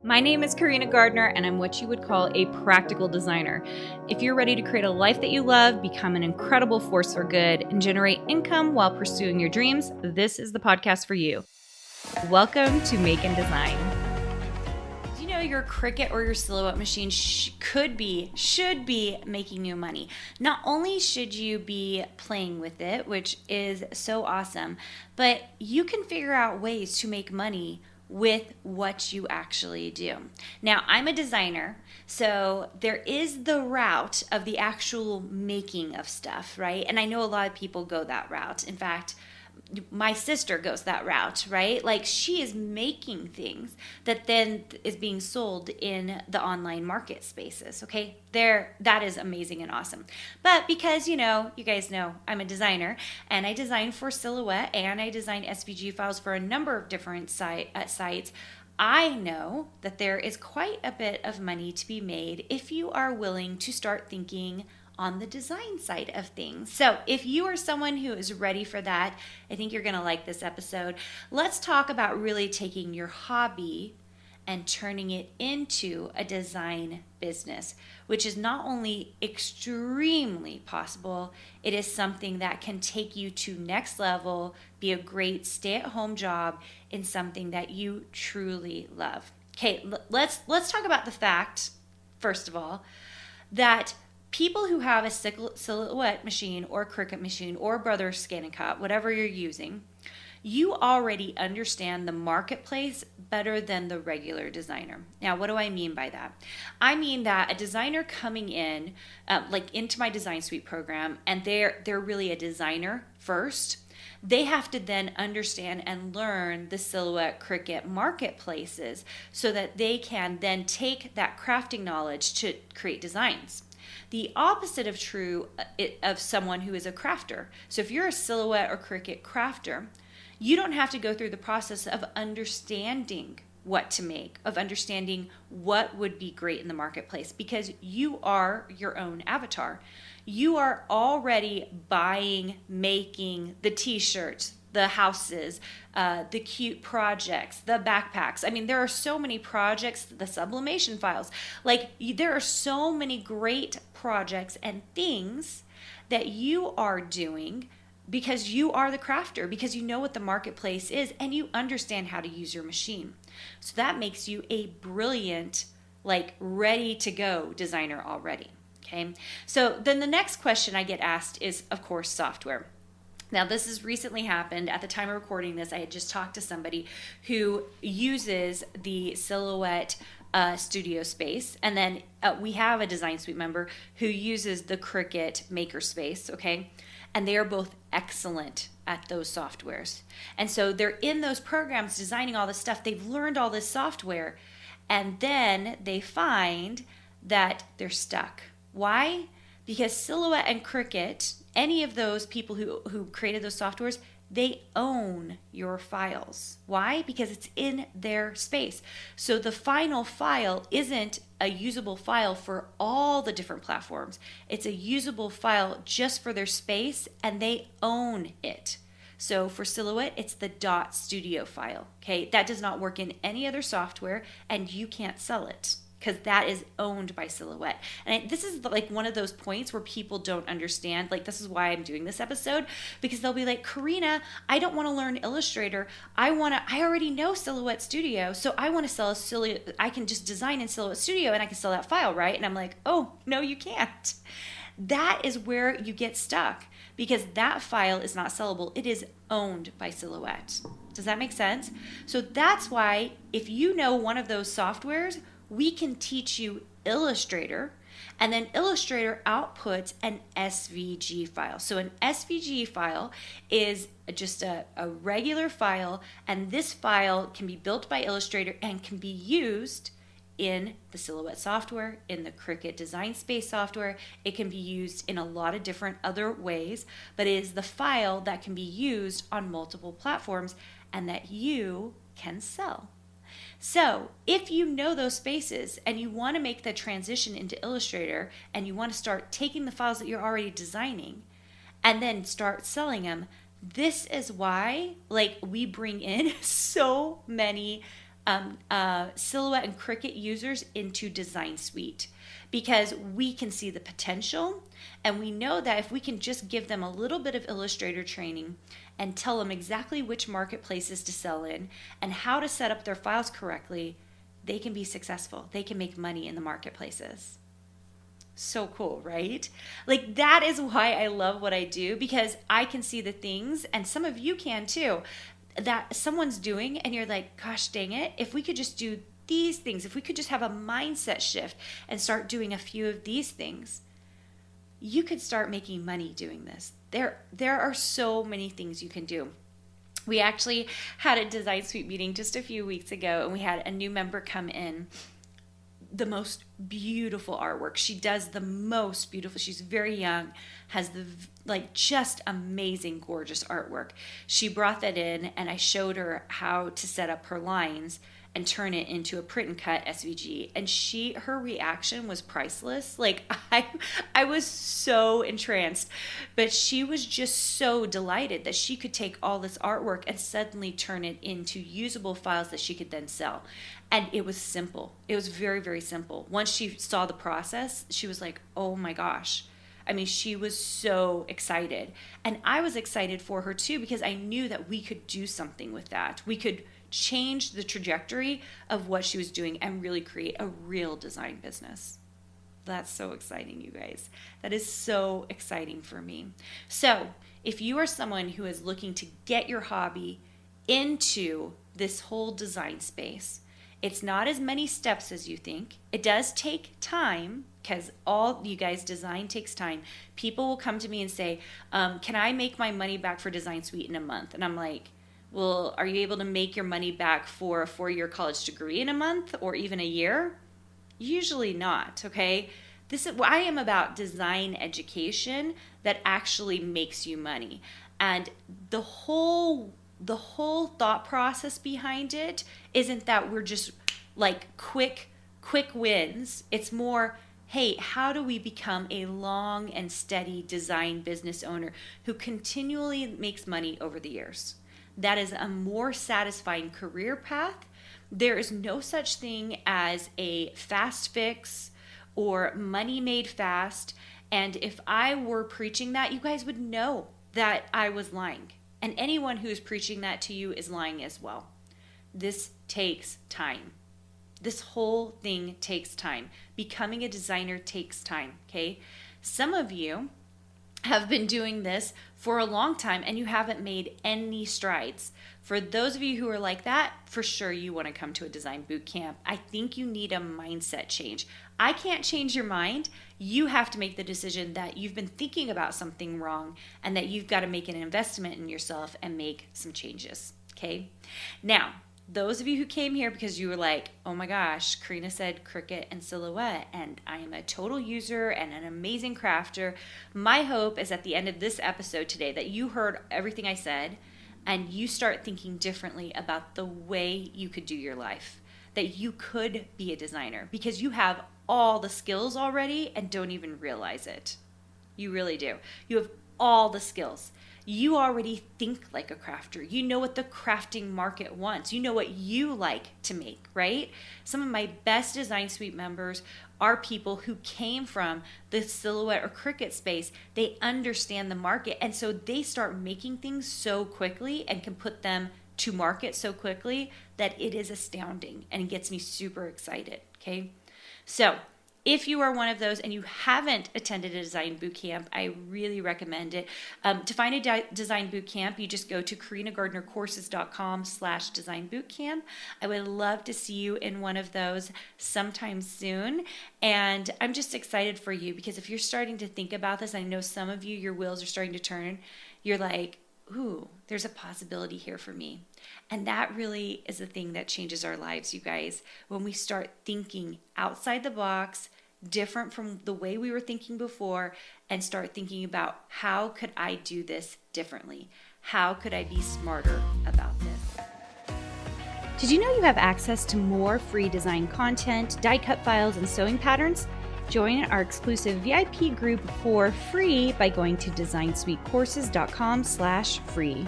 My name is Carina Gardner, and I'm what you would call a practical designer. If you're ready to create a life that you love, become an incredible force for good, and generate income while pursuing your dreams, this is the podcast for you. Welcome to Make and Design. You know, your Cricut or your Silhouette machine should be making you money. Not only should you be playing with it, which is so awesome, but you can figure out ways to make money with what you actually do. Now, I'm a designer, so there is the route of the actual making of stuff, right? And I know a lot of people go that route. In fact, my sister goes that route, right? Like, she is making things that then is being sold in the online market spaces, okay? That is amazing and awesome. But because, you guys know I'm a designer, and I design for Silhouette, and I design SVG files for a number of different sites, I know that there is quite a bit of money to be made if you are willing to start thinking on the design side of things. So if you are someone who is ready for that, I think you're going to like this episode. Let's talk about really taking your hobby and turning it into a design business, which is not only extremely possible, it is something that can take you to next level, be a great stay-at-home job in something that you truly love. Okay, let's talk about the fact, first of all, that people who have a Silhouette machine or Cricut machine or Brother Scan and Cut, whatever you're using, you already understand the marketplace better than the regular designer. Now, what do I mean by that? I mean that a designer coming in, into my Design Suite program, and they're really a designer first, they have to then understand and learn the Silhouette Cricut marketplaces so that they can then take that crafting knowledge to create designs. The opposite of true of someone who is a crafter. So if you're a Silhouette or Cricut crafter, you don't have to go through the process of understanding what to make, of understanding what would be great in the marketplace, because you are your own avatar. You are already buying, making the t-shirts, the houses, the cute projects, the backpacks. I mean, there are so many projects, the sublimation files. There are so many great projects and things that you are doing because you are the crafter, because you know what the marketplace is and you understand how to use your machine. So that makes you a brilliant, ready to go designer already. Okay. So then the next question I get asked is, of course, software. Now, this has recently happened. At the time of recording this, I had just talked to somebody who uses the Silhouette studio space, and then we have a Design Suite member who uses the Cricut makerspace, okay? And they are both excellent at those softwares. And so they're in those programs designing all this stuff. They've learned all this software, and then they find that they're stuck. Why? Because Silhouette and Cricut, any of those people who created those softwares, they own your files. Why? Because it's in their space. So the final file isn't a usable file for all the different platforms. It's a usable file just for their space, and they own it. So for Silhouette, it's the .studio file. Okay, that does not work in any other software, and you can't sell it, because that is owned by Silhouette. And this is one of those points where people don't understand. This is why I'm doing this episode, because they'll be like, Carina, I don't want to learn Illustrator. I already know Silhouette Studio, so I want to sell I can just design in Silhouette Studio and I can sell that file, right? And I'm like, oh, no, you can't. That is where you get stuck, because that file is not sellable. It is owned by Silhouette. Does that make sense? So that's why if you know one of those softwares, we can teach you Illustrator, and then Illustrator outputs an SVG file. So an SVG file is just a regular file, and this file can be built by Illustrator and can be used in the Silhouette software, in the Cricut Design Space software. It can be used in a lot of different other ways, but it is the file that can be used on multiple platforms and that you can sell. So if you know those spaces and you want to make the transition into Illustrator and you want to start taking the files that you're already designing and then start selling them, this is why we bring in so many Silhouette and Cricut users into Design Suite, because we can see the potential, and we know that if we can just give them a little bit of Illustrator training and tell them exactly which marketplaces to sell in and how to set up their files correctly, they can be successful. They can make money in the marketplaces. So cool, right? Like, that is why I love what I do, because I can see the things, and some of you can too, that someone's doing, and you're like, gosh dang it, if we could just do these things, if we could just have a mindset shift and start doing a few of these things, you could start making money doing this. There are so many things you can do. We actually had a Design Suite meeting just a few weeks ago, and we had a new member come in. The most beautiful artwork. She does the most beautiful. She's very young, has the just amazing, gorgeous artwork. She brought that in, and I showed her how to set up her lines and turn it into a print and cut SVG. And her reaction was priceless. Like, I was so entranced, but she was just so delighted that she could take all this artwork and suddenly turn it into usable files that she could then sell. And it was simple. It was very, very simple. Once she saw the process, she was like, oh my gosh. I mean, she was so excited. And I was excited for her too, because I knew that we could do something with that. We could change the trajectory of what she was doing and really create a real design business. That's so exciting, you guys. That is so exciting for me. So if you are someone who is looking to get your hobby into this whole design space, it's not as many steps as you think. It does take time, because all you guys, design takes time. People will come to me and say, can I make my money back for Design Suite in a month? And I'm like, well, are you able to make your money back for a 4-year college degree in a month or even a year? Usually not, okay? I am about design education that actually makes you money. And the whole thought process behind it isn't that we're just like quick wins. It's more, hey, how do we become a long and steady design business owner who continually makes money over the years? That is a more satisfying career path. There is no such thing as a fast fix or money made fast. And if I were preaching that, you guys would know that I was lying. And anyone who is preaching that to you is lying as well. This takes time. This whole thing takes time. Becoming a designer takes time, okay? Some of you have been doing this for a long time and you haven't made any strides. For those of you who are like that, for sure you want to come to a design boot camp. I think you need a mindset change. I can't change your mind. You have to make the decision that you've been thinking about something wrong and that you've got to make an investment in yourself and make some changes, okay? Now, those of you who came here because you were like, oh my gosh, Carina said Cricut and Silhouette, and I am a total user and an amazing crafter. My hope is at the end of this episode today that you heard everything I said and you start thinking differently about the way you could do your life, that you could be a designer because you have all the skills already and don't even realize it. You really do. You have all the skills. You already think like a crafter. You know what the crafting market wants. You know what you like to make, right? Some of my best Design Suite members are people who came from the Silhouette or Cricut space. They understand the market, and so they start making things so quickly and can put them to market so quickly that it is astounding and it gets me super excited, okay? So if you are one of those and you haven't attended a design boot camp, I really recommend it. To find a design boot camp, you just go to carinagardnercourses.com/design bootcamp. I would love to see you in one of those sometime soon. And I'm just excited for you because if you're starting to think about this, I know some of you, your wheels are starting to turn. You're like, ooh, there's a possibility here for me. And that really is the thing that changes our lives, you guys. When we start thinking outside the box, different from the way we were thinking before, and start thinking about how could I do this differently? How could I be smarter about this? Did you know you have access to more free design content, die cut files, and sewing patterns? Join our exclusive VIP group for free by going to designsuitecourses.com/free.